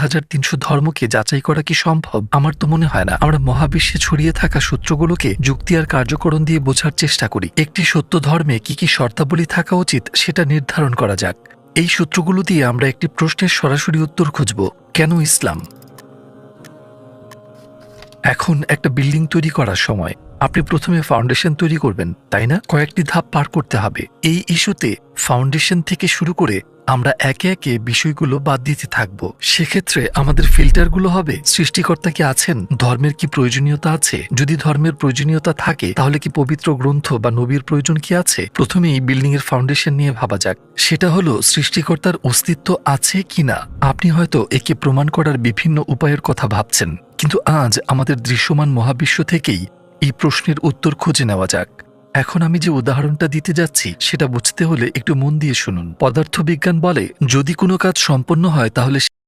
1300 ধর্মকে যাচাই করা কি সম্ভব? আমার তো মনে হয় না। আমরা মহাবিশ্বে ছড়িয়ে থাকা সূত্রগুলোকে যুক্তি আর কার্যকরণ দিয়ে বোঝার চেষ্টা করি। একটি সত্য ধর্মে কি কি শর্তাবলী থাকা উচিত সেটা নির্ধারণ করা যাক। এই সূত্রগুলো দিয়ে আমরা একটি প্রশ্নের সরাসরি উত্তর খুঁজব, কেন ইসলাম? এখন একটা বিল্ডিং তৈরি করার সময় আপনি প্রথমে ফাউন্ডেশন তৈরি করবেন, তাই না? কয়েকটি ধাপ পার করতে হবে। এই ইস্যুতে ফাউন্ডেশন থেকে শুরু করে আমরা একে একে বিষয়গুলো বাদ দিতে থাকব। সেক্ষেত্রে আমাদের ফিল্টারগুলো হবে, সৃষ্টিকর্তা কি আছেন? ধর্মের কি প্রয়োজনীয়তা আছে? যদি ধর্মের প্রয়োজনীয়তা থাকে তাহলে কি পবিত্র গ্রন্থ বা নবীর প্রয়োজন কি আছে? প্রথমেই বিল্ডিং এর ফাউন্ডেশন নিয়ে ভাবা যাক। সেটা হলো সৃষ্টিকর্তার অস্তিত্ব আছে কিনা। আপনি হয়তো একে প্রমাণ করার বিভিন্ন উপায়ের কথা ভাবছেন, কিন্তু আজ আমাদের দৃশ্যমান মহাবিশ্ব থেকেই এই প্রশ্নের উত্তর খুঁজে নেওয়া যাক। এখন আমি যে উদাহরণটা দিতে যাচ্ছি সেটা বুঝতে হলে একটু মন দিয়ে শুনুন। পদার্থবিজ্ঞান বলে, যদি কোনো কাজ সম্পন্ন হয় তাহলে